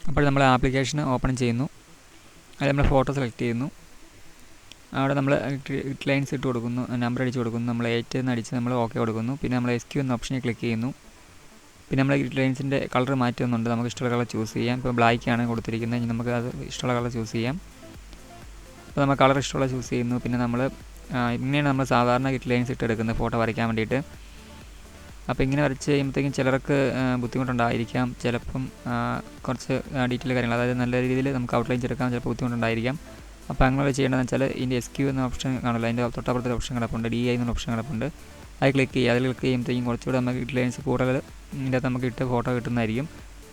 അപ്പോൾ നമ്മൾ application open ചെയ്യുന്നു. അതിൽ നമ്മൾ ഫോട്ടോ സെലക്ട് ചെയ്യുന്നു. അവിടെ നമ്മൾ ഗ്രിഡ് ലൈൻസ് ഇട്ട് കൊടുക്കുന്നു, നമ്പർ അടിച്ച് കൊടുക്കുന്നു. നമ്മൾ 8 എന്ന് അടിച്ച് നമ്മൾ ഓക്കെ കൊടുക്കുന്നു. പിന്നെ നമ്മൾ SQ എന്ന ഓപ്ഷനിൽ ക്ലിക്ക് ചെയ്യുന്നു. പിന്നെ നമ്മൾ ഗ്രിഡ് ലൈൻസിൻ്റെ കളർ മാറ്റുന്നുണ്ട്. നമുക്ക് ഇഷ്ടമുള്ള കളർ ചൂസ് ചെയ്യാം. ഇപ്പോൾ ബ്ലാക്കാണ് കൊടുത്തിരിക്കുന്നത്, ഇനി നമുക്ക് അത് ഇഷ്ടമുള്ള കളർ ചൂസ് ചെയ്യാം. അപ്പോൾ നമ്മൾ കളർ ഇഷ്ടമുള്ള ചൂസ് ചെയ്യുന്നു. പിന്നെ നമ്മൾ ഇങ്ങനെയാണ് നമ്മൾ സാധാരണ ഗ്രിഡ് ലൈൻസ് ഇട്ട് എടുക്കുന്നത് ഫോട്ടോ വരയ്ക്കാൻ വേണ്ടിയിട്ട്. അപ്പോൾ ഇങ്ങനെ വരച്ച് കഴിയുമ്പോഴത്തേക്കും ചിലർക്ക് ബുദ്ധിമുട്ടുണ്ടായിരിക്കാം. ചിലപ്പം കുറച്ച് ഡീറ്റെയിൽ കാര്യങ്ങൾ, അതായത് നല്ല രീതിയിൽ നമുക്ക് ഔട്ട്ലൈൻ എടുക്കാൻ ചിലപ്പോൾ ബുദ്ധിമുട്ടുണ്ടായിരിക്കാം. അപ്പോൾ അങ്ങനെ ചെയ്യേണ്ടതെന്ന് വെച്ചാൽ ഇതിൻ്റെ SQ എന്ന ഓപ്ഷൻ കാണില്ല, അതിൻ്റെ തൊട്ടപ്പുറത്തൊരു ഓപ്ഷൻ കിടപ്പുണ്ട്, DI എന്നൊരു ഓപ്ഷൻ കിടപ്പുണ്ട്. അത് ക്ലിക്ക് ചെയ്യുക. അതിൽ ക്ലിക്ക് ചെയ്യുമ്പോഴത്തേക്കും കുറച്ചുകൂടെ നമുക്ക് ഗ്രിഡ് ലൈൻസ് കൂടുതൽ ഇതിൻ്റെ അകത്ത് നമുക്ക് ഇട്ട് ഫോട്ടോ കിട്ടുന്നതായിരിക്കും.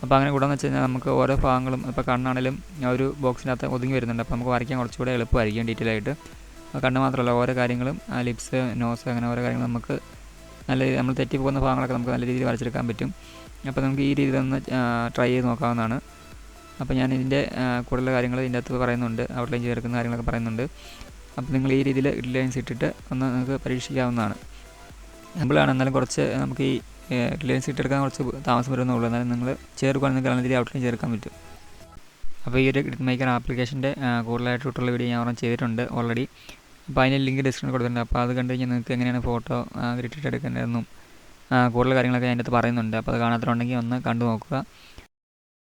അപ്പോൾ അങ്ങനെ കൂടാന്ന് വെച്ച് കഴിഞ്ഞാൽ നമുക്ക് ഓരോ ഭാഗങ്ങളും ഇപ്പോൾ കണ്ണാണെങ്കിലും ഒരു ബോക്സിനകത്ത് ഒതുങ്ങി വരുന്നുണ്ട്. അപ്പോൾ നമുക്ക് വരയ്ക്കാൻ കുറച്ചുകൂടെ എളുപ്പമായിരിക്കും ഡീറ്റെയിൽ ആയിട്ട്. കണ്ണ് മാത്രമല്ല, ഓരോ കാര്യങ്ങളും ലിപ്സ്, നോസ്, അങ്ങനെ ഓരോ കാര്യങ്ങളും നമുക്ക് നല്ല രീതിയിൽ നമ്മൾ തെറ്റിപ്പോകുന്ന ഭാഗങ്ങളൊക്കെ നമുക്ക് നല്ല രീതിയിൽ വരച്ചെടുക്കാൻ പറ്റും. അപ്പോൾ നമുക്ക് ഈ രീതിയിലൊന്ന് ട്രൈ ചെയ്ത് നോക്കാവുന്നതാണ്. അപ്പോൾ ഞാൻ ഇതിൻ്റെ കൂടുതൽ കാര്യങ്ങൾ ഇതിൻ്റെ അകത്ത് പറയുന്നുണ്ട്, ഔട്ട്ലൈൻ ചെയ്തെടുക്കുന്ന കാര്യങ്ങളൊക്കെ പറയുന്നുണ്ട്. അപ്പോൾ നിങ്ങൾ ഈ രീതിയിൽ ഗ്രിഡ് ലൈൻസ് ഇട്ടിട്ട് ഒന്ന് നിങ്ങൾക്ക് പരീക്ഷിക്കാവുന്നതാണ്. സിമ്പിളാണ്, എന്നാലും കുറച്ച് നമുക്ക് ഈ ഗ്രിഡ് ലൈൻസ് ഇട്ടെടുക്കാൻ കുറച്ച് താമസം വരുന്നുള്ളൂ. എന്നാലും നിങ്ങൾ ചേർക്കുകയാണെങ്കിൽ നിങ്ങൾക്ക് നല്ല രീതിയിൽ ഔട്ട്ലൈൻ ചേർക്കാൻ പറ്റും. അപ്പോൾ ഈ ഒരു ഗ്രിഡ് മേക്കർ ആപ്ലിക്കേഷൻ്റെ കൂടുതലായിട്ടുള്ള വീഡിയോ ഞാൻ ഒരെണ്ണം ചെയ്തിട്ടുണ്ട് ഓൾറെഡി. അപ്പോൾ അതിൻ്റെ ലിങ്ക് ഡിസ്ക്രിപ്ഷനിൽ കൊടുത്തിട്ടുണ്ട്. അപ്പോൾ അത് കണ്ടു കഴിഞ്ഞാൽ നിങ്ങൾക്ക് എങ്ങനെയാണ് ഫോട്ടോ ഗ്രിഡ് ഇട്ട് എടുക്കേണ്ടതെന്നും കൂടുതൽ കാര്യങ്ങളൊക്കെ അതിൻ്റെ അകത്ത് പറയുന്നുണ്ട്. അപ്പോൾ അത് കാണാത്തതുണ്ടെങ്കിൽ ഒന്ന് കണ്ടു നോക്കുക.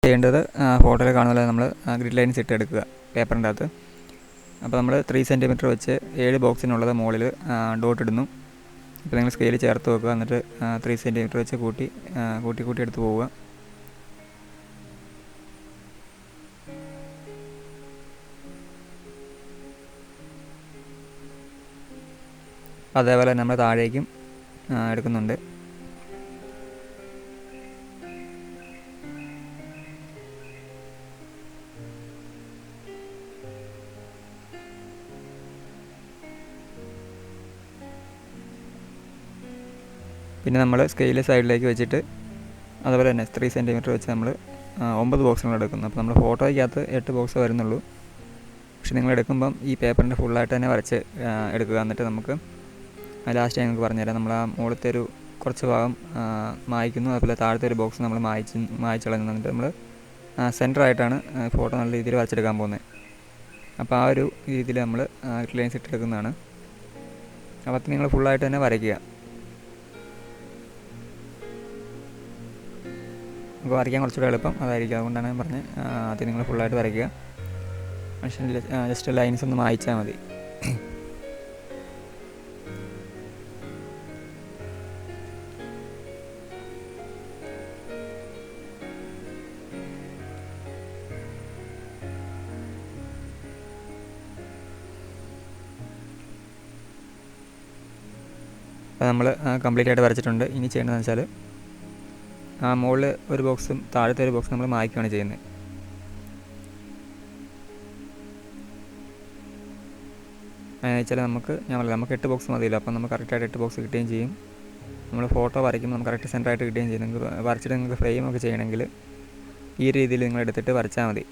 ചെയ്യേണ്ടത് ഫോട്ടോയിൽ കാണുന്നത് നമ്മൾ ഗ്രിഡ് ലൈൻസ് ഇട്ട് എടുക്കുക പേപ്പറിൻ്റെ അകത്ത്. അപ്പോൾ നമ്മൾ 3 സെൻറ്റിമീറ്റർ വെച്ച് 7 ബോക്സിനുള്ളത് മുകളിൽ ഡോട്ട് ഇടുന്നു. അപ്പോൾ നിങ്ങൾ സ്കെയിൽ ചേർത്ത് വെക്കുക. എന്നിട്ട് 3 സെൻറ്റിമീറ്റർ വെച്ച് കൂട്ടി എടുത്ത് പോവുക. അതേപോലെ നമ്മൾ താഴേക്കും എടുക്കുന്നുണ്ട്. പിന്നെ നമ്മൾ സ്കെയിൽ സൈഡിലേക്ക് വെച്ചിട്ട് അതുപോലെ തന്നെ 3 സെൻറ്റിമീറ്റർ വെച്ച് നമ്മൾ 9 ബോക്സുകൾ എടുക്കുന്നു. അപ്പോൾ നമ്മൾ ഫോട്ടോയ്ക്കകത്ത് 8 ബോക്സ് വരുന്നുള്ളൂ. പക്ഷെ നിങ്ങൾ എടുക്കുമ്പം ഈ പേപ്പറിൻ്റെ ഫുള്ളായിട്ട് തന്നെ വരച്ച് എടുക്കുക. എന്നിട്ട് നമുക്ക് ലാസ്റ്റ് ഞാൻ നിങ്ങൾക്ക് പറഞ്ഞുതരാം. നമ്മൾ ആ മുകളിലത്തെ ഒരു കുറച്ച് ഭാഗം മായ്ക്കുന്നു. അതുപോലെ താഴത്തെ ഒരു ബോക്സ് നമ്മൾ മായ്ച്ച് കളഞ്ഞു. എന്നിട്ട് നമ്മൾ സെൻറ്ററായിട്ടാണ് ഫോട്ടോ നല്ല രീതിയിൽ വരച്ചെടുക്കാൻ പോകുന്നത്. അപ്പോൾ ആ ഒരു രീതിയിൽ നമ്മൾ ഗ്രിഡ് ലൈൻസ് ഇട്ടെടുക്കുന്നതാണ്. അപ്പോൾ നിങ്ങൾ ഫുള്ളായിട്ട് തന്നെ വരയ്ക്കുക. നമുക്ക് വരയ്ക്കാൻ കുറച്ചുകൂടെ എളുപ്പം അതായിരിക്കും. അതുകൊണ്ടാണ് ഞാൻ പറഞ്ഞത് ആദ്യം നിങ്ങൾ ഫുള്ളായിട്ട് വരയ്ക്കുക. പക്ഷേ ജസ്റ്റ് ലൈൻസ് ഒന്ന് മായ്ച്ചാൽ മതി. അപ്പോൾ നമ്മൾ കംപ്ലീറ്റ് ആയിട്ട് വരച്ചിട്ടുണ്ട്. ഇനി ചെയ്യേണ്ടതെന്ന് വെച്ചാൽ മുകളിൽ ഒരു ബോക്സും താഴത്തെ ഒരു ബോക്സും നമ്മൾ മായ്ക്കുകയാണ് ചെയ്യുന്നത്. വെച്ചാൽ നമുക്ക് 8 ബോക്സ് മതിയല്ലോ. അപ്പം നമുക്ക് കറക്റ്റായിട്ട് 8 ബോക്സ് കിട്ടുകയും ചെയ്യും. നമ്മൾ ഫോട്ടോ വരയ്ക്കുമ്പോൾ നമുക്ക് കറക്റ്റ് സെൻറ്ററായിട്ട് കിട്ടുകയും ചെയ്യും. നിങ്ങൾക്ക് വരച്ചിട്ട് നിങ്ങൾക്ക് ഫ്രെയിമൊക്കെ ചെയ്യണമെങ്കിൽ ഈ രീതിയിൽ നിങ്ങൾ എടുത്തിട്ട് വരച്ചാൽ മതി.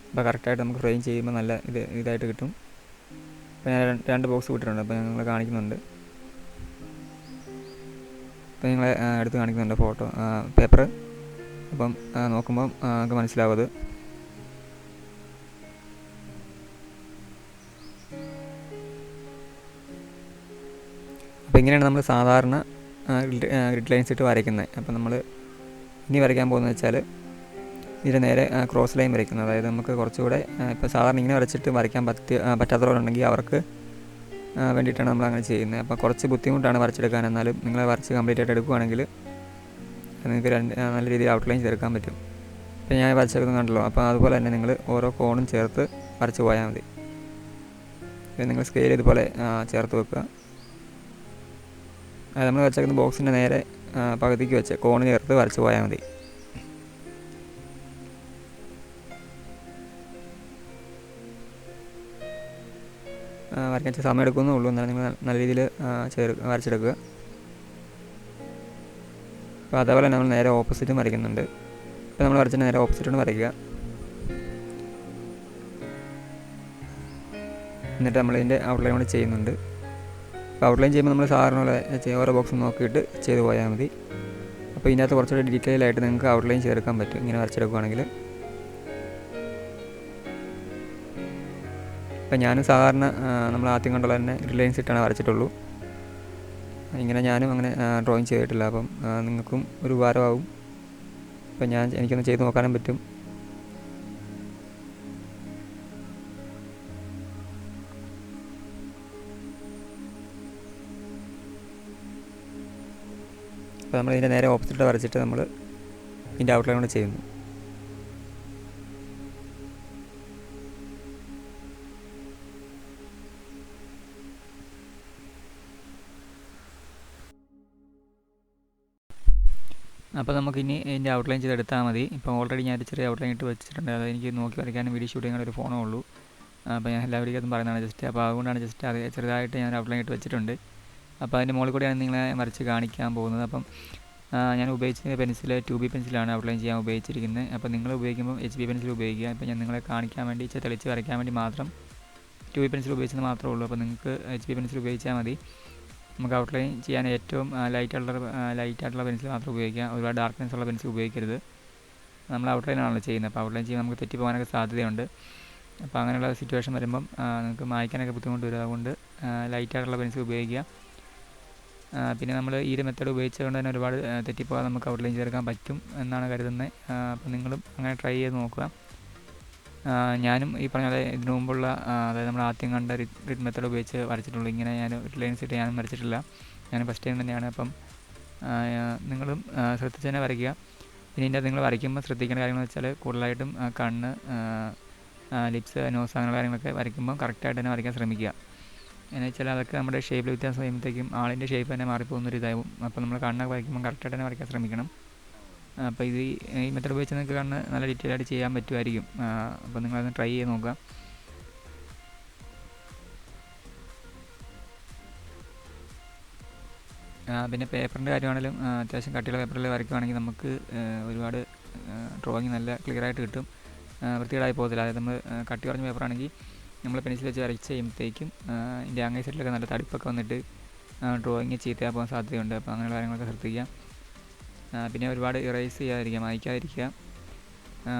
അപ്പോൾ കറക്റ്റായിട്ട് നമുക്ക് ഫ്രെയിം ചെയ്യുമ്പോൾ നല്ല ഇതായിട്ട് കിട്ടും. അപ്പോൾ ഞാൻ 2 ബോക്സ് വിട്ടിട്ടുണ്ട്. അപ്പോൾ നിങ്ങൾ കാണിക്കുന്നുണ്ട്. അപ്പോൾ നിങ്ങൾ എടുത്ത് കാണിക്കുന്നുണ്ട് ഫോട്ടോ പേപ്പർ. അപ്പം നോക്കുമ്പം നമുക്ക് മനസ്സിലാവും അത്. അപ്പോൾ ഇങ്ങനെയാണ് നമ്മൾ സാധാരണ ഗ്രിഡ് ലൈൻസ് ഇട്ട് വരയ്ക്കുന്നത്. അപ്പോൾ നമ്മൾ ഇനി വരയ്ക്കാൻ പോകുന്നത് വെച്ചാൽ ഇതിൻ്റെ നേരെ ക്രോസ് ലൈൻ വരയ്ക്കുന്നത്. അതായത് നമുക്ക് കുറച്ചുകൂടെ ഇപ്പോൾ സാധാരണ ഇങ്ങനെ വരച്ചിട്ട് വരയ്ക്കാൻ പറ്റാത്തവരുണ്ടെങ്കിൽ അവർക്ക് വേണ്ടിയിട്ടാണ് നമ്മൾ അങ്ങനെ ചെയ്യുന്നത്. അപ്പോൾ കുറച്ച് ബുദ്ധിമുട്ടാണ് വരച്ചെടുക്കാൻ. എന്നാലും നിങ്ങൾ വരച്ച് കംപ്ലീറ്റ് ആയിട്ട് എടുക്കുകയാണെങ്കിൽ നിങ്ങൾക്ക് നല്ല രീതിയിൽ ഔട്ട്ലൈൻ ചേർക്കാൻ പറ്റും. ഇപ്പോൾ ഞാൻ വരച്ചെടുക്കുന്നത് കണ്ടല്ലോ. അപ്പോൾ അതുപോലെ തന്നെ നിങ്ങൾ ഓരോ കോണും ചേർത്ത് വരച്ച് പോയാൽ മതി. നിങ്ങൾ സ്കെയിൽ ഇതുപോലെ ചേർത്ത് വെക്കുക. അത് നമ്മൾ വരച്ചേക്കുന്ന ബോക്സിൻ്റെ നേരെ പകുതിക്ക് വെച്ച് കോണ് ചേർത്ത് വരച്ച് പോയാൽ മതി. വരയ്ക്കാൻ സമയം എടുക്കുന്നേ ഉള്ളൂ. എന്നാലും നിങ്ങൾ നല്ല രീതിയിൽ വരച്ചെടുക്കുക. അപ്പോൾ അതേപോലെ നമ്മൾ നേരെ ഓപ്പോസിറ്റും വരയ്ക്കുന്നുണ്ട്. ഇപ്പോൾ നമ്മൾ വരച്ചിട്ട് നേരെ ഓപ്പോസിറ്റും വരയ്ക്കുക. എന്നിട്ട് നമ്മളിതിൻ്റെ ഔട്ട്ലൈൻ കൂടി ചെയ്യുന്നുണ്ട്. അപ്പോൾ ഔട്ട്ലൈൻ ചെയ്യുമ്പോൾ നമ്മൾ സാധാരണ പോലെ ഓരോ ബോക്സും നോക്കിയിട്ട് ചെയ്ത് പോയാൽ മതി. അപ്പോൾ ഇതിനകത്ത് കുറച്ചുകൂടി ഡീറ്റെയിൽ ആയിട്ട് നിങ്ങൾക്ക് ഔട്ട്ലൈൻ ചേർക്കാൻ പറ്റും ഇങ്ങനെ വരച്ചെടുക്കുകയാണെങ്കിൽ. അപ്പോൾ ഞാനും സാധാരണ നമ്മൾ ആദ്യം കണ്ടുള്ള തന്നെ ലൈൻസ് ഇട്ടാണ് വരച്ചിട്ടുള്ളൂ. ഇങ്ങനെ ഞാനും അങ്ങനെ ഡ്രോയിങ് ചെയ്തിട്ടില്ല. അപ്പം നിങ്ങൾക്കും ഒരു ഉപകാരമാവും. അപ്പം എനിക്കൊന്ന് ചെയ്ത് നോക്കാനും പറ്റും. അപ്പോൾ നമ്മൾ ഇതിൻ്റെ നേരെ ഓപ്പോസിറ്റ് വരച്ചിട്ട് നമ്മൾ ഇതിൻ്റെ ഔട്ട്ലൈൻ കൂടെ ചെയ്യുന്നു. അപ്പോൾ നമുക്കിനി ഇതിൻ്റെ ഔട്ട്ലൈൻ ചെയ്തെടുത്താൽ മതി. ഇപ്പോൾ ഓൾറെഡി ഞാൻ ചെറിയ ഔട്ട്ലൈൻ ഇട്ട് വെച്ചിട്ടുണ്ട്. അത് എനിക്ക് നോക്കി വരയ്ക്കാനും വീഡിയോ ഷൂട്ട് ചെയ്യാൻ ഒരു ഫോണേ ഉള്ളൂ. അപ്പോൾ ഞാൻ എല്ലാ വീഡിയോക്കും പറയുന്നതാണ് ജസ്റ്റ്. അപ്പോൾ അതുകൊണ്ടാണ് ജസ്റ്റ് അത് ചെറുതായിട്ട് ഞാൻ ഔട്ട്ലൈൻ ഇട്ട് വെച്ചിട്ടുണ്ട്. അപ്പോൾ അതിൻ്റെ മുകളിൽ കൂടെയാണ് നിങ്ങളെ വരച്ച് കാണിക്കാൻ പോകുന്നത്. അപ്പം ഞാൻ ഉപയോഗിച്ച പെൻസിൽ 2B പെൻസിലാണ് ഔട്ട്ലൈൻ ചെയ്യാൻ ഉപയോഗിച്ചിരിക്കുന്നത്. അപ്പോൾ നിങ്ങൾ ഉപയോഗിക്കുമ്പോൾ HB പെൻസിൽ ഉപയോഗിക്കുക. അപ്പോൾ ഞാൻ നിങ്ങളെ കാണിക്കാൻ വേണ്ടി തെളിച്ച് വരയ്ക്കാൻ വേണ്ടി മാത്രം 2B പെൻസിൽ ഉപയോഗിച്ചത് മാത്രമേ ഉള്ളൂ. അപ്പോൾ നിങ്ങൾക്ക് HB പെൻസിൽ ഉപയോഗിച്ചാൽ മതി. നമുക്ക് ഔട്ട്ലൈൻ ചെയ്യാൻ ഏറ്റവും ലൈറ്റായിട്ടുള്ള പെൻസിൽ മാത്രം ഉപയോഗിക്കുക. ഒരുപാട് ഡാർക്ക്നെസ് ഉള്ള പെൻസിൽ ഉപയോഗിക്കരുത്. നമ്മൾ ഔട്ട്ലൈനാണല്ലോ ചെയ്യുന്നത്. അപ്പോൾ ഔട്ട്ലൈൻ ചെയ്യുമ്പോൾ നമുക്ക് തെറ്റിപ്പോകാനൊക്കെ സാധ്യതയുണ്ട്. അപ്പോൾ അങ്ങനെയുള്ള സിറ്റുവേഷൻ വരുമ്പം നിങ്ങൾക്ക് മായ്ക്കാനൊക്കെ ബുദ്ധിമുട്ട് വരും. അതുകൊണ്ട് ലൈറ്റായിട്ടുള്ള പെൻസിൽ ഉപയോഗിക്കുക. പിന്നെ നമ്മൾ ഈ ഒരു മെത്തേഡ് ഉപയോഗിച്ചുകൊണ്ട് തന്നെ ഒരുപാട് തെറ്റിപ്പോകാതെ നമുക്ക് ഔട്ട്ലൈൻ ചേർക്കാൻ പറ്റും എന്നാണ് കരുതുന്നത്. അപ്പോൾ നിങ്ങളും അങ്ങനെ ട്രൈ ചെയ്ത് നോക്കുക. ഞാനും ഈ പറഞ്ഞ പോലെ ഇതിനു മുമ്പുള്ള അതായത് നമ്മൾ ആദ്യം കണ്ട റിഡ് മെത്തേഡ് ഉപയോഗിച്ച് വരച്ചിട്ടുള്ളൂ. ഇങ്ങനെ ഞാൻ ലൈൻസ് ഇട്ട് ഞാനും വരച്ചിട്ടില്ല. ഞാൻ ഫസ്റ്റ് ടൈം തന്നെയാണ്. അപ്പം നിങ്ങളും ശ്രദ്ധിച്ച് തന്നെ വരയ്ക്കുക. പിന്നെ ഇതിൻ്റെ നിങ്ങൾ വരയ്ക്കുമ്പോൾ ശ്രദ്ധിക്കേണ്ട കാര്യങ്ങളെന്ന് വെച്ചാൽ കൂടുതലായിട്ടും കണ്ണ്, ലിപ്സ്, നോസ് അങ്ങനെയുള്ള കാര്യങ്ങളൊക്കെ വരയ്ക്കുമ്പോൾ കറക്റ്റായിട്ട് തന്നെ വരയ്ക്കാൻ ശ്രമിക്കുക. എന്ന് വെച്ചാൽ അതൊക്കെ നമ്മുടെ ഷേപ്പിൽ വ്യത്യാസം ചെയ്യുമ്പോഴത്തേക്കും ആളിൻ്റെ ഷേപ്പ് തന്നെ മാറിപ്പോകുന്നൊരു ഇതാവും. അപ്പോൾ നമ്മൾ കണ്ണൊക്കെ വരയ്ക്കുമ്പോൾ കറക്റ്റായിട്ട് തന്നെ വരയ്ക്കാൻ ശ്രമിക്കണം. അപ്പോൾ ഈ മെത്തേഡ് ഉപയോഗിച്ച് നിങ്ങൾക്ക് കണ്ണ് നല്ല ഡീറ്റെയിൽ ആയിട്ട് ചെയ്യാൻ പറ്റുമായിരിക്കും. അപ്പോൾ നിങ്ങളതൊന്ന് ട്രൈ ചെയ്ത് നോക്കുക. പിന്നെ പേപ്പറിൻ്റെ കാര്യമാണെങ്കിലും അത്യാവശ്യം കട്ടിയുള്ള പേപ്പറിൽ വരയ്ക്കുകയാണെങ്കിൽ നമുക്ക് ഒരുപാട് ഡ്രോയിങ് നല്ല ക്ലിയറായിട്ട് കിട്ടും. വൃത്തികേടായി പോകത്തില്ല. അതായത് നമ്മൾ കട്ടി കുറഞ്ഞ പേപ്പറാണെങ്കിൽ നമ്മൾ പെൻസിൽ വെച്ച് വരച്ച് ചെയ്യുമ്പോഴത്തേക്കും ഇതിൻ്റെ അങ്ങേ സൈഡിലൊക്കെ നല്ല തടിപ്പൊക്കെ വന്നിട്ട് ഡ്രോയിങ് ചീത്തയാൻ പോകാൻ സാധ്യതയുണ്ട്. അപ്പോൾ അങ്ങനെയുള്ള കാര്യങ്ങളൊക്കെ ശ്രദ്ധിക്കുക. പിന്നെ ഒരുപാട് ഇറേസ് ചെയ്യാതിരിക്കുക, മായ്ക്കാതിരിക്കുക.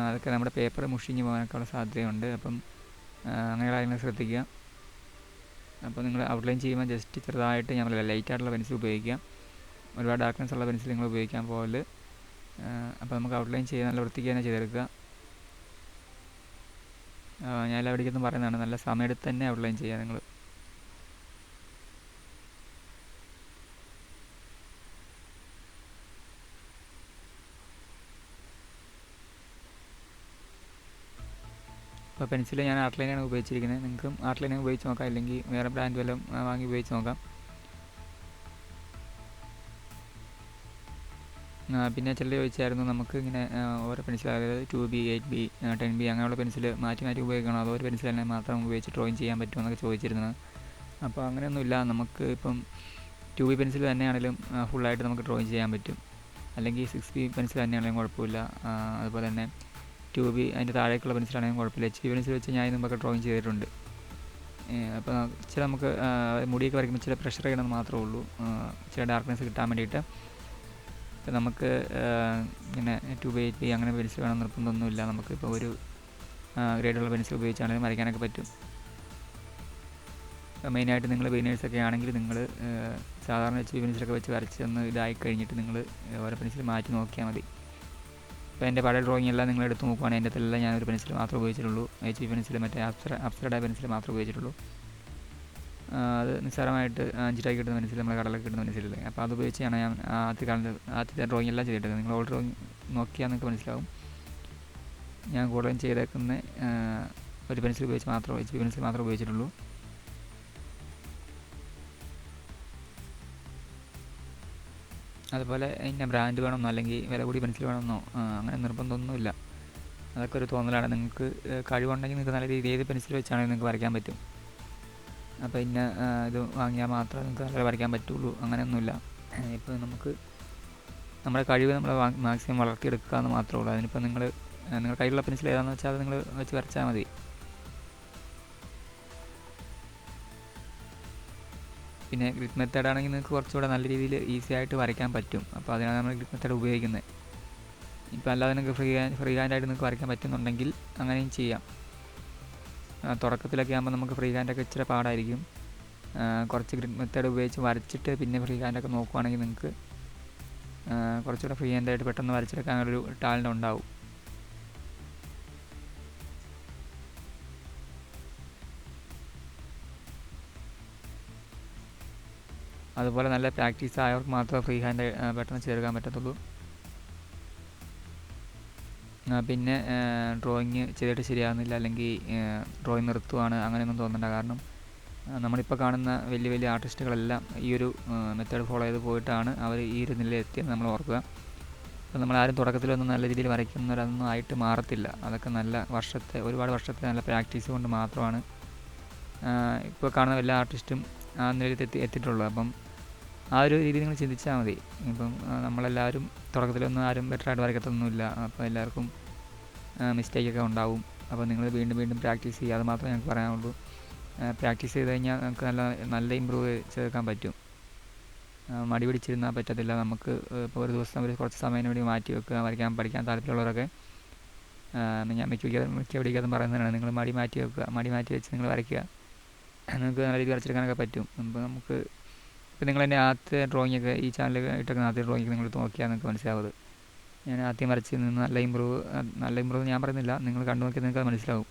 അതൊക്കെ നമ്മുടെ പേപ്പർ മുഷിഞ്ഞ് പോകാനൊക്കെ ഉള്ള സാധ്യതയുണ്ട്. അപ്പം അങ്ങനെയുള്ള കാര്യങ്ങൾ ശ്രദ്ധിക്കുക. അപ്പോൾ നിങ്ങൾ ഔട്ട്ലൈൻ ചെയ്യുമ്പോൾ ജസ്റ്റ് ചെറുതായിട്ട് ഞാൻ പറയാം ലൈറ്റായിട്ടുള്ള പെൻസിൽ ഉപയോഗിക്കുക. ഒരുപാട് ഡാർക്ക്നെസ് ഉള്ള പെൻസിൽ നിങ്ങൾ ഉപയോഗിക്കാൻ പോകല്. അപ്പോൾ നമുക്ക് ഔട്ട്ലൈൻ ചെയ്യാൻ നല്ല വൃത്തിക്ക് തന്നെ ചെയ്തെടുക്കുക. ഞാൻ എല്ലാ വീഡിയോക്കും പറയുന്നതാണ്, നല്ല സമയമെടുത്ത് തന്നെ ഔട്ട്ലൈൻ ചെയ്യുക നിങ്ങൾ. അപ്പോൾ പെൻസിൽ ഞാൻ ആർട്ട്ലൈനാണ് ഉപയോഗിച്ചിരിക്കുന്നത്. നിങ്ങൾക്കും ആർട്ട്ലൈൻ ഉപയോഗിച്ച് നോക്കാം, അല്ലെങ്കിൽ വേറെ ബ്രാൻഡ് വല്ലതും വാങ്ങി ഉപയോഗിച്ച് നോക്കാം. പിന്നെ ചിലർ ചോദിച്ചായിരുന്നു നമുക്ക് ഇങ്ങനെ ഓരോ പെൻസിൽ, അതായത് 2B, 8B, 10B അങ്ങനെയുള്ള പെൻസിൽ മാറ്റി മാറ്റി ഉപയോഗിക്കണം, അതോ ഒരു പെൻസിൽ തന്നെ മാത്രം ഉപയോഗിച്ച് ഡ്രോയിങ് ചെയ്യാൻ പറ്റുമോ എന്നൊക്കെ ചോദിച്ചിരുന്നത്. അപ്പോൾ അങ്ങനെയൊന്നുമില്ല. നമുക്ക് ഇപ്പം 2B പെൻസിൽ തന്നെയാണെങ്കിലും ഫുള്ളായിട്ട് നമുക്ക് ഡ്രോയിങ് ചെയ്യാൻ പറ്റും. അല്ലെങ്കിൽ 6B പെൻസിൽ തന്നെയാണെങ്കിലും കുഴപ്പമില്ല. അതുപോലെ തന്നെ 2B അതിൻ്റെ താഴേക്കുള്ള പെൻസിലാണെങ്കിലും കുഴപ്പമില്ല. HB പെൻസിൽ വെച്ച് ഞാൻ മുമ്പൊക്കെ ഡ്രോയിങ് ചെയ്തിട്ടുണ്ട്. അപ്പോൾ ചില നമുക്ക് മുടിയൊക്കെ വരയ്ക്കുമ്പോൾ ചില പ്രഷർ ചെയ്യണമെന്ന് മാത്രമേ ഉള്ളൂ, ചില ഡാർക്ക്നെസ് കിട്ടാൻ വേണ്ടിയിട്ട്. അപ്പോൾ നമുക്ക് ഇങ്ങനെ 2B, 8B അങ്ങനെ പെൻസിൽ വേണം നിർബന്ധമൊന്നുമില്ല. നമുക്കിപ്പോൾ ഒരു ഗ്രേഡുള്ള പെൻസിൽ ഉപയോഗിച്ചാണെങ്കിലും വരയ്ക്കാനൊക്കെ പറ്റും. മെയിനായിട്ട് നിങ്ങൾ ബിഗിനേഴ്സൊക്കെ ആണെങ്കിൽ നിങ്ങൾ സാധാരണ HB പെൻസിലൊക്കെ വെച്ച് വരച്ച് ഒന്ന് ഇതായി കഴിഞ്ഞിട്ട് നിങ്ങൾ ഓരോ പെൻസിൽ മാറ്റി നോക്കിയാൽ മതി. അപ്പോൾ എൻ്റെ പഴയ ഡ്രോയിങ് എല്ലാം നിങ്ങൾ എടുത്ത് നോക്കുവാണെങ്കിൽ എൻ്റെ അകത്തെല്ലാം ഞാനൊരു പെൻസിൽ മാത്രമേ ഉപയോഗിച്ചിട്ടുള്ളൂ. HB പെൻസിൽ, മറ്റേ അപ്സരയുടെ പെൻസിൽ മാത്രമേ ഉപയോഗിച്ചിട്ടുള്ളൂ. അത് നിസ്സാരമായിട്ട് 5 രൂപയ്ക്ക് കിട്ടുന്ന പെൻസിൽ, നമ്മളെ കടലൊക്കെ കിട്ടുന്ന പെൻസിലല്ലേ. അപ്പോൾ അത് ഉപയോഗിച്ചാണ് ഞാൻ ആദ്യത്തെ ഡ്രോയിങ് എല്ലാം ചെയ്തിട്ടത്. നിങ്ങൾ ഓൾഡ് ഡ്രോയിങ് നോക്കിയാൽ നിങ്ങൾക്ക് മനസ്സിലാവും. ഞാൻ കൂടുതലും ചെയ്തേക്കുന്ന ഒരു പെൻസിൽ ഉപയോഗിച്ച് മാത്രമേ HB പെൻസിൽ മാത്രമേ ഉപയോഗിച്ചിട്ടുള്ളൂ. അതുപോലെ ഇന്ന ബ്രാൻഡ് വേണമെന്നോ അല്ലെങ്കിൽ വില കൂടി പെൻസിൽ വേണമെന്നോ അങ്ങനെ നിർബന്ധമൊന്നുമില്ല. അതൊക്കെ ഒരു തോന്നലാണ്. നിങ്ങൾക്ക് കഴിവുണ്ടെങ്കിൽ നിങ്ങൾക്ക് നല്ല രീതിയിൽ ഏത് പെൻസിൽ വെച്ചാണെങ്കിൽ നിങ്ങൾക്ക് വരയ്ക്കാൻ പറ്റും. അപ്പോൾ ഇന്ന ഇത് വാങ്ങിയാൽ മാത്രമേ നിങ്ങൾക്ക് നല്ല വരയ്ക്കാൻ പറ്റുള്ളൂ, അങ്ങനെയൊന്നുമില്ല. ഇപ്പോൾ നമുക്ക് നമ്മുടെ കഴിവ് നമ്മൾ മാക്സിമം വളർത്തിയെടുക്കുക എന്ന് മാത്രമേ ഉള്ളൂ. അതിനിപ്പോൾ നിങ്ങളുടെ കയ്യിലുള്ള പെൻസിൽ ഏതാണെന്ന് വെച്ചാൽ അത് നിങ്ങൾ വെച്ച് വരച്ചാൽ മതി. പിന്നെ ഗ്രിപ്പ് മെത്തേഡ് ആണെങ്കിൽ നിങ്ങൾക്ക് കുറച്ചുകൂടെ നല്ല രീതിയിൽ ഈസി ആയിട്ട് വരയ്ക്കാൻ പറ്റും. അപ്പോൾ അതിനാണ് നമ്മൾ ഗ്രിപ്പ് മെത്തേഡ് ഉപയോഗിക്കുന്നത്. ഇപ്പോൾ അല്ലാതെ നിങ്ങൾക്ക് ഫ്രീ ഹാൻഡായിട്ട് നിങ്ങൾക്ക് വരയ്ക്കാൻ പറ്റുന്നുണ്ടെങ്കിൽ അങ്ങനെയും ചെയ്യാം. തുടക്കത്തിലൊക്കെ ആകുമ്പോൾ നമുക്ക് ഫ്രീ ഹാൻഡൊക്കെ ഇച്ചിരി പാടായിരിക്കും. കുറച്ച് ഗ്രിപ്പ് മെത്തേഡ് ഉപയോഗിച്ച് വരച്ചിട്ട് പിന്നെ ഫ്രീ ഹാൻഡൊക്കെ നോക്കുവാണെങ്കിൽ നിങ്ങൾക്ക് കുറച്ചുകൂടെ ഫ്രീ ഹാൻഡായിട്ട് പെട്ടെന്ന് വരച്ചെടുക്കാനൊരു ടാലൻ്റ് ഉണ്ടാവും. അതുപോലെ നല്ല പ്രാക്ടീസ് ആയവർക്ക് മാത്രമേ ഫ്രീ ഹാൻഡ് പെട്ടെന്ന് ചേർക്കാൻ പറ്റത്തുള്ളൂ. പിന്നെ ഡ്രോയിങ് ചെയ്തിട്ട് ശരിയാകുന്നില്ല, അല്ലെങ്കിൽ ഡ്രോയിങ് നിർത്തുവാണ് അങ്ങനെയൊന്നും തോന്നണ്ട. കാരണം നമ്മളിപ്പോൾ കാണുന്ന വലിയ വലിയ ആർട്ടിസ്റ്റുകളെല്ലാം ഈ ഒരു മെത്തേഡ് ഫോളോ ചെയ്ത് പോയിട്ടാണ് അവർ ഈ ഒരു നിലയിൽ എത്തിയെന്ന് നമ്മൾ ഓർക്കുക. അപ്പോൾ നമ്മളാരും തുടക്കത്തിലൊന്നും നല്ല രീതിയിൽ വരയ്ക്കുന്നവരൊന്നും ആയിട്ട് മാറത്തില്ല. അതൊക്കെ ഒരുപാട് വർഷത്തെ നല്ല പ്രാക്ടീസ് കൊണ്ട് മാത്രമാണ് ഇപ്പോൾ കാണുന്ന എല്ലാ ആർട്ടിസ്റ്റും ആ നിലയിൽ എത്തിയിട്ടുള്ളൂ. അപ്പം ആ ഒരു രീതി നിങ്ങൾ ചിന്തിച്ചാൽ മതി. ഇപ്പം നമ്മളെല്ലാവരും തുടക്കത്തിലൊന്നും ആരും ബെറ്ററായിട്ട് വരയ്ക്കത്തൊന്നുമില്ല. അപ്പോൾ എല്ലാവർക്കും മിസ്റ്റേക്കൊക്കെ ഉണ്ടാവും. അപ്പോൾ നിങ്ങൾ വീണ്ടും വീണ്ടും പ്രാക്ടീസ് ചെയ്യുക, അത് മാത്രമേ ഞങ്ങൾക്ക് പറയാനുള്ളൂ. പ്രാക്ടീസ് ചെയ്ത് കഴിഞ്ഞാൽ നമുക്ക് നല്ല ഇമ്പ്രൂവ് ചെയ്തെടുക്കാൻ പറ്റും. മടി പിടിച്ചിരുന്നാൽ പറ്റത്തില്ല. നമുക്ക് ഇപ്പോൾ ഒരു ദിവസം കുറച്ച് സമയം വേണ്ടി മാറ്റി വെക്കുക. പഠിക്കാൻ താല്പര്യമുള്ളവരൊക്കെ ഞാൻ മിക്ക പിടിക്കാതും പറയുന്നതാണ്, നിങ്ങൾ മടി മാറ്റി വെച്ച് നിങ്ങൾ വരയ്ക്കുക. നിങ്ങൾക്ക് നല്ല രീതിയിൽ വരച്ചെടുക്കാനൊക്കെ പറ്റും. അപ്പോൾ ഇപ്പോൾ നിങ്ങൾ എൻ്റെ ആദ്യത്തെ ഡ്രോയിങ്ങൊക്കെ ഈ ചാനലിൽ ഇട്ടൊക്കെ ആദ്യത്തെ ഡ്രോയിങ് നിങ്ങൾ നോക്കിയാൽ നിങ്ങൾക്ക് മനസ്സിലാവും. ഞാൻ ആദ്യം വരച്ച് നിന്ന് നല്ല ഇമ്പ്രൂവ് ഞാൻ പറയുന്നില്ല, നിങ്ങൾ കണ്ടു നോക്കിയാൽ നിങ്ങൾക്ക് അത് മനസ്സിലാവും.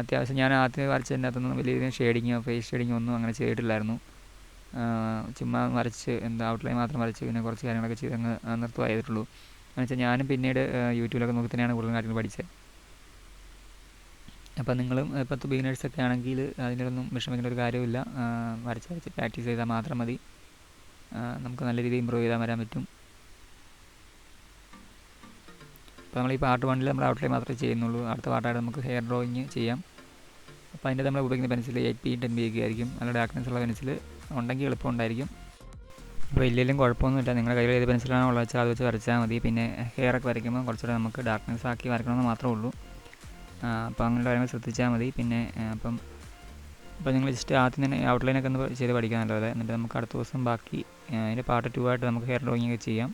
അത്യാവശ്യം ഞാൻ ആദ്യം വരച്ചതിൻ്റെ അകത്തൊന്നും വലിയ രീതിയിൽ ഫേസ് ഷെയ്ഡിങ്ങോ ഒന്നും അങ്ങനെ ചെയ്തിട്ടില്ലായിരുന്നു. ചുമ്മാ വരച്ച് ഔട്ട്ലൈൻ മാത്രം വരച്ച് പിന്നെ കുറച്ച് കാര്യങ്ങളൊക്കെ ചെയ്ത് അങ്ങ് നിർത്തുക ചെയ്തിട്ടുള്ളൂ. എന്ന് വെച്ചാൽ ഞാനും പിന്നീട് യൂട്യൂബിലൊക്കെ നോക്കി തന്നെയാണ് കൂടുതൽ കാര്യങ്ങൾ പഠിച്ചത്. അപ്പോൾ നിങ്ങളും ഇപ്പോഴത്തെ ബിഗിനേഴ്സൊക്കെ ആണെങ്കിൽ അതിനൊന്നും വിഷമിക്കേണ്ട ഒരു കാര്യമില്ല. വരച്ച് പ്രാക്ടീസ് ചെയ്താൽ മാത്രം മതി. നമുക്ക് നല്ല രീതിയിൽ ഇമ്പ്രൂവ് ചെയ്താൽ വരാൻ പറ്റും. അപ്പോൾ നമ്മൾ ഈ പാർട്ട് 1 നമ്മൾ ഔട്ട്ലൈൻ മാത്രമേ ചെയ്യുന്നുള്ളൂ. അടുത്ത പാർട്ടായിട്ട് നമുക്ക് ഹെയർ ഡ്രോയിങ് ചെയ്യാം. അപ്പോൾ അതിൻ്റെ നമ്മൾ ഉപയോഗിക്കുന്ന പെൻസിൽ 8B 10B ഒക്കെ ആയിരിക്കും. നല്ല ഡാർക്ക്നെസ് ഉള്ള പെൻസിൽ ഉണ്ടെങ്കിൽ എളുപ്പം ഉണ്ടായിരിക്കും. അപ്പോൾ ഇല്ലെങ്കിലും കുഴപ്പമൊന്നുമില്ല. നിങ്ങളുടെ കയ്യിൽ ഏത് പെൻസിലാണോ ഉള്ളത് വെച്ചാൽ അത് വെച്ച് വരച്ചാൽ മതി. പിന്നെ ഹെയറൊക്കെ വരയ്ക്കുമ്പോൾ കുറച്ചുകൂടെ നമുക്ക് ഡാർക്ക്നെസ് ആക്കി വരയ്ക്കണമെന്ന് മാത്രമേ ഉള്ളൂ. അപ്പോൾ അങ്ങനെയുള്ള കാര്യങ്ങൾ ശ്രദ്ധിച്ചാൽ മതി. പിന്നെ അപ്പോൾ നിങ്ങൾ ജസ്റ്റ് ആദ്യം തന്നെ ഔട്ട്ലൈനൊക്കെ ഒന്ന് ചെയ്ത് പഠിക്കാൻ നല്ലത്. എന്നിട്ട് നമുക്ക് അടുത്ത ദിവസം ബാക്കി അതിൻ്റെ പാർട്ട് 2 ആയിട്ട് നമുക്ക് ഹെയർ ഡ്രോയിങ് ഒക്കെ ചെയ്യാം.